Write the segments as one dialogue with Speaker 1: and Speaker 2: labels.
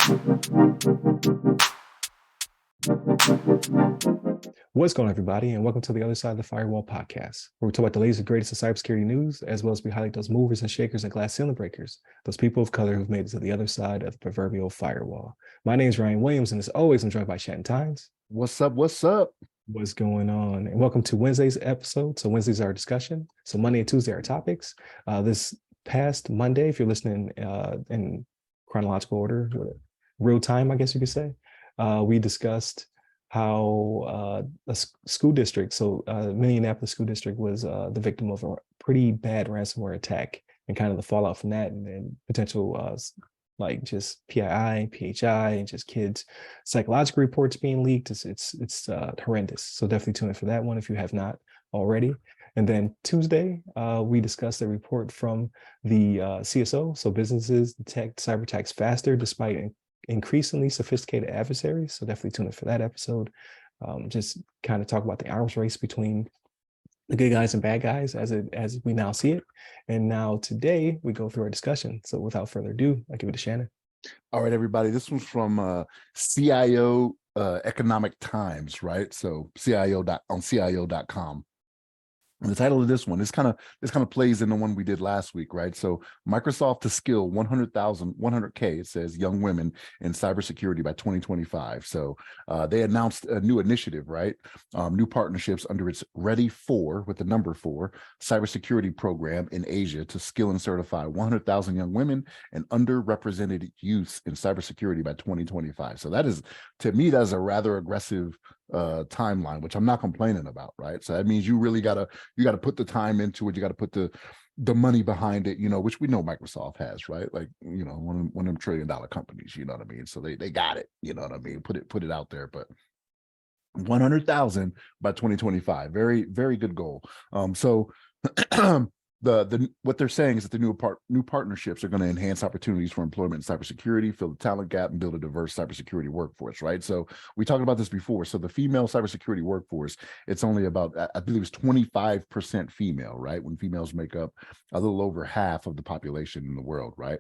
Speaker 1: What's going on, everybody, and welcome to the Other Side of the Firewall podcast, where we talk about the latest and greatest of cybersecurity news, as well as we highlight those movers and shakers and glass ceiling breakers, those people of color who've made it to the other side of the proverbial firewall. My name is Ryan Williams, and as always, I'm joined by Shannon.
Speaker 2: What's up? What's up?
Speaker 1: What's going on? And welcome to Wednesday's episode. So Wednesdays are our discussion. So Monday and Tuesday are topics. This past Monday, if you're listening in chronological order, real time, I guess you could say, we discussed how a school district, Minneapolis School District was the victim of a pretty bad ransomware attack, and kind of the fallout from that, and then potential like just PII, PHI, and just kids' psychological reports being leaked. It's horrendous. So definitely tune in for that one if you have not already. And then Tuesday, we discussed a report from the CSO, so businesses detect cyber attacks faster despite increasingly sophisticated adversaries. So definitely tune in for that episode. Just kind of talk about the arms race between the good guys and bad guys as we now see it. And now today we go through our discussion. So without further ado, I give it to Shannon.
Speaker 2: All right, everybody. This one's from CIO Economic Times, right? So on CIO.com. And the title of this one, this kind of plays in the one we did last week, right? So Microsoft to skill 100K, it says, young women in cybersecurity by 2025. So they announced a new initiative, right? New partnerships under its Ready For, with the number 4, cybersecurity program in Asia to skill and certify 100,000 young women and underrepresented youths in cybersecurity by 2025. So that is, to me, that's a rather aggressive timeline, which I'm not complaining about, right? So that means you really gotta put the time into it. You got to put the money behind it, which we know Microsoft has, right? Like, one of them $1 trillion companies, you know what I mean? So they got it, you know what I mean? Put it out there, but 100,000 by 2025, very, very good goal. So the what they're saying is that the new partnerships are going to enhance opportunities for employment in cybersecurity, fill the talent gap, and build a diverse cybersecurity workforce, right? So we talked about this before. So the female cybersecurity workforce, it's only about, I believe it's 25% female, right? When females make up a little over half of the population in the world, right?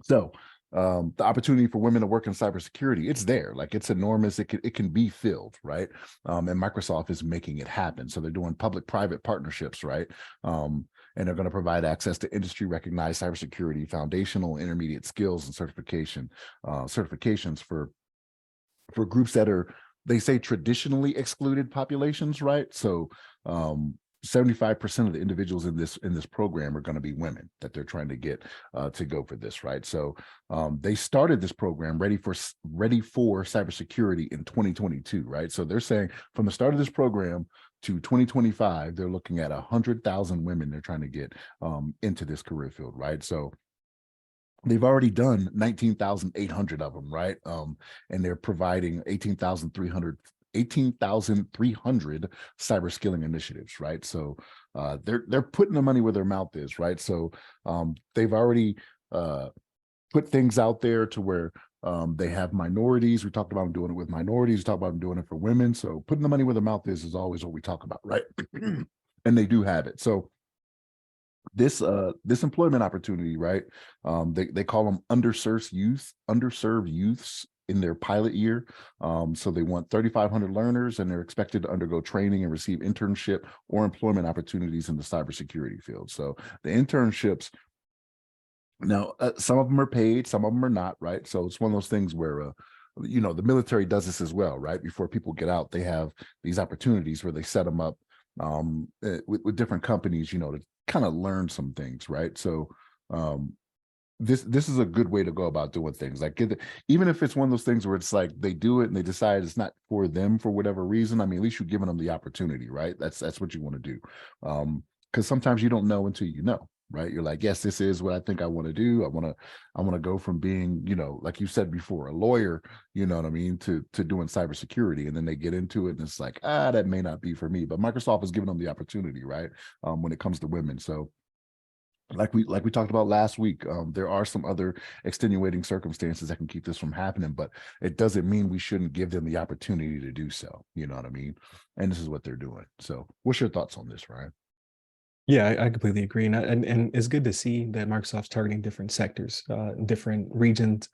Speaker 2: So the opportunity for women to work in cybersecurity, it's there. Like, it's enormous. It can be filled, right? And Microsoft is making it happen. So they're doing public-private partnerships, right? And they're going to provide access to industry-recognized cybersecurity, foundational, intermediate skills, and certifications for groups that are, they say, traditionally excluded populations, right? So 75% of the individuals in this program are going to be women that they're trying to get to go for this, right? So they started this program ready for cybersecurity in 2022, right? So they're saying from the start of this program to 2025, they're looking at 100,000 women they're trying to get into this career field, right? So they've already done 19,800 of them, right? And they're providing 18,300 cyber skilling initiatives, right? So they're putting the money where their mouth is, right? So they've already put things out there to where they have minorities. We talked about them doing it with minorities. We talked about them doing it for women. So putting the money where their mouth is always what we talk about, right? And they do have it. So this employment opportunity, right? They call them underserved youths in their pilot year. So they want 3,500 learners, and they're expected to undergo training and receive internship or employment opportunities in the cybersecurity field. So the internships, now, some of them are paid, some of them are not, right? So it's one of those things where, the military does this as well, right? Before people get out, they have these opportunities where they set them up with different companies, to kind of learn some things, right? So this is a good way to go about doing things. Like, even if it's one of those things where it's like they do it and they decide it's not for them for whatever reason, I mean, at least you're giving them the opportunity, right? That's what you want to do. Because sometimes you don't know until you know, right? You're like, yes, this is what I think I want to do. I want to go from being, like you said before, a lawyer, you know what I mean, to doing cybersecurity. And then they get into it and it's like, that may not be for me. But Microsoft is giving them the opportunity, right? When it comes to women. So like we talked about last week, there are some other extenuating circumstances that can keep this from happening, but it doesn't mean we shouldn't give them the opportunity to do so. You know what I mean? And this is what they're doing. So what's your thoughts on this, Ryan?
Speaker 1: Yeah, I completely agree. And it's good to see that Microsoft's targeting different sectors, different regions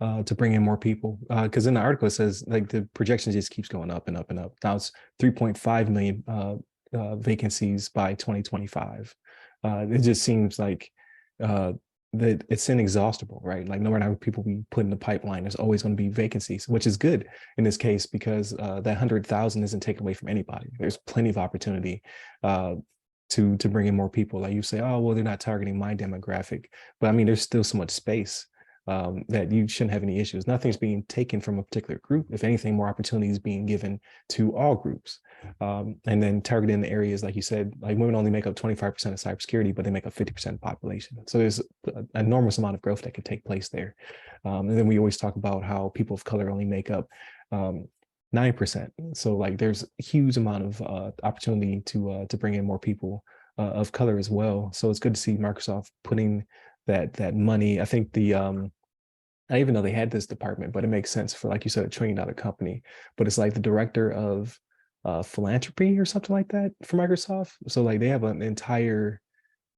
Speaker 1: to bring in more people. Because in the article it says like the projection just keeps going up and up and up. Now it's 3.5 million vacancies by 2025. It just seems like that it's inexhaustible, right? Like no matter how many people we put in the pipeline, there's always going to be vacancies, which is good in this case because that 100,000 isn't taken away from anybody. There's plenty of opportunity to bring in more people. Like you say, oh well, they're not targeting my demographic, but I mean, there's still so much space that you shouldn't have any issues. Nothing's being taken from a particular group. If anything, more opportunities being given to all groups. And then targeting the areas, like you said, like women only make up 25% of cybersecurity, but they make up 50% of the population. So there's an enormous amount of growth that could take place there. And then we always talk about how people of color only make up 9%. So like there's a huge amount of opportunity to bring in more people of color as well. So it's good to see Microsoft putting that money. I think I even know they had this department, but it makes sense for, like you said, a trillion dollar company. But it's like the director of philanthropy or something like that for Microsoft. So like they have an entire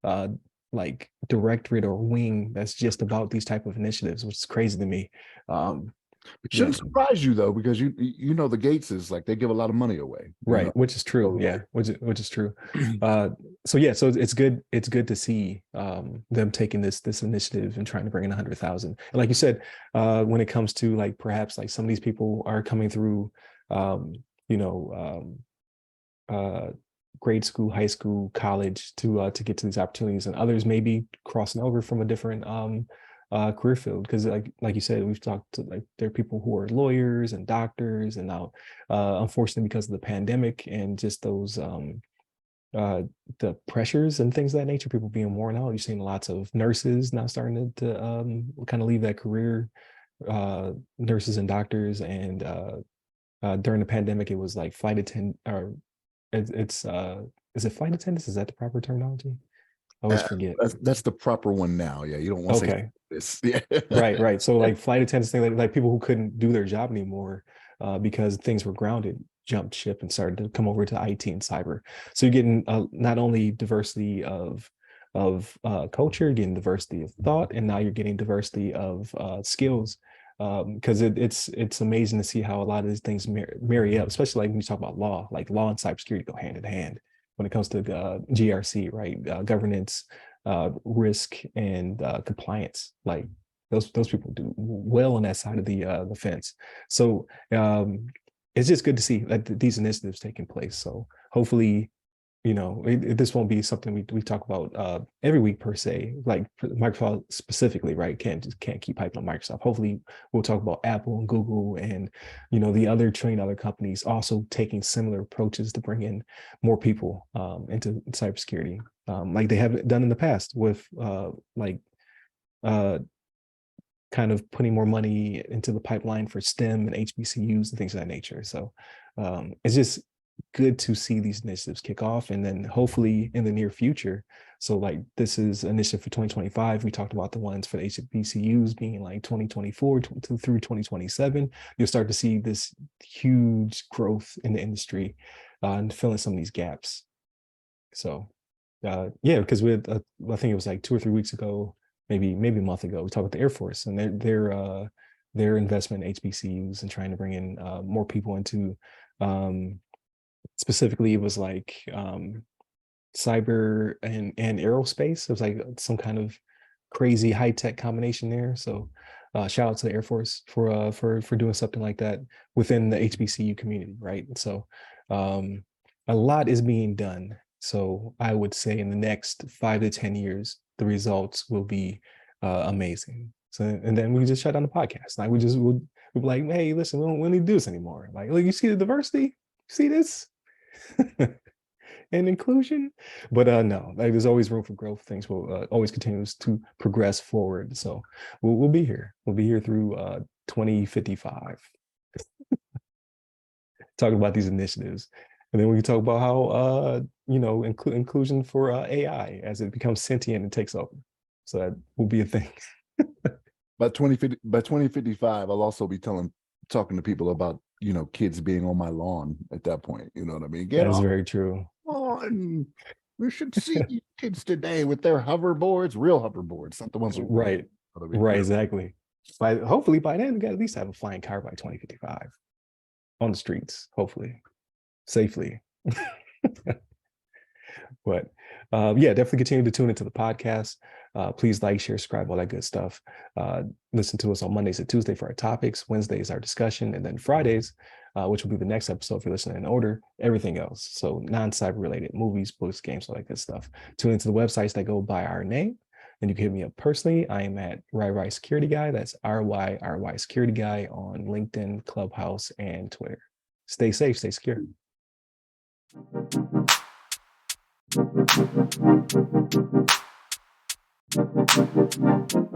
Speaker 1: uh, like directorate or wing that's just about these type of initiatives, which is crazy to me.
Speaker 2: It
Speaker 1: Yeah,
Speaker 2: shouldn't surprise you though, because you know the Gates is like they give a lot of money away.
Speaker 1: right, which is true.
Speaker 2: So,
Speaker 1: Yeah, which is true. So yeah, so it's good. It's good to see them taking this initiative and trying to bring in 100,000. And like you said, when it comes to like perhaps like some of these people are coming through, you know, uh, grade school, high school, college to get to these opportunities, and others may be crossing over from a different career field. Because like you said, we've talked to like there are people who are lawyers and doctors, and now unfortunately because of the pandemic and just those uh, the pressures and things of that nature, people being worn out. You're seeing lots of nurses now starting to kind of leave that career, nurses and doctors, and during the pandemic, it was like flight attendant or it's is it flight attendants? Is that the proper terminology? I always forget.
Speaker 2: that's the proper one now. Yeah, you don't want to say
Speaker 1: Okay.
Speaker 2: this. Yeah.
Speaker 1: Right. So like flight attendants, thing like people who couldn't do their job anymore because things were grounded, jumped ship and started to come over to IT and cyber. So you're getting not only diversity of culture, you're getting diversity of thought, and now you're getting diversity of skills. Because it's amazing to see how a lot of these things marry up, especially like when you talk about law, like law and cybersecurity go hand in hand when it comes to GRC, right? Governance, risk, and compliance. Like those people do well on that side of the fence. So it's just good to see like these initiatives taking place. So hopefully, this won't be something we talk about every week per se, like Microsoft specifically, right? Can't keep hyping on Microsoft. Hopefully we'll talk about Apple and Google and the other trillion other companies also taking similar approaches to bring in more people into cybersecurity, like they have done in the past with uh, kind of putting more money into the pipeline for STEM and HBCUs and things of that nature. So it's just good to see these initiatives kick off, and then hopefully in the near future. So like this is an initiative for 2025. We talked about the ones for the HBCUs being like 2024 through 2027. You'll start to see this huge growth in the industry and filling some of these gaps. So yeah, because with I think it was like 2 or 3 weeks ago, maybe a month ago, we talked about the Air Force and their investment in HBCUs and trying to bring in more people into specifically it was like cyber and aerospace. It was like some kind of crazy high-tech combination there. So shout out to the Air Force for doing something like that within the HBCU community, right? So a lot is being done. So I would say in the next 5 to 10 years, the results will be amazing. So and then we just shut down the podcast. Like we'll be like, hey, listen, we don't need to do this anymore. Like, look, you see the diversity? You see this? And inclusion, but no, like there's always room for growth. Things will always continues to progress forward. So we'll be here. We'll be here through 2055, talking about these initiatives, and then we can talk about how inclusion for AI as it becomes sentient and takes over. So that will be a thing.
Speaker 2: By 2055, I'll also be talking to people about kids being on my lawn at that point. You know what I mean?
Speaker 1: That is very true.
Speaker 2: On. We should see kids today with their hoverboards, real hoverboards, not the ones
Speaker 1: Right. Right, exactly. Hopefully by then we got at least have a flying car by 2055 on the streets, hopefully, safely. But yeah, definitely continue to tune into the podcast. Please like, share, subscribe, all that good stuff. Listen to us on Mondays and Tuesday for our topics. Wednesdays, our discussion. And then Fridays, which will be the next episode if you're listening in order, everything else. So non-cyber related movies, books, games, all that good stuff. Tune into the websites that go by our name. And you can hit me up personally. I am at RY Security Guy. That's RY Security Guy on LinkedIn, Clubhouse, and Twitter. Stay safe, stay secure. Thank you.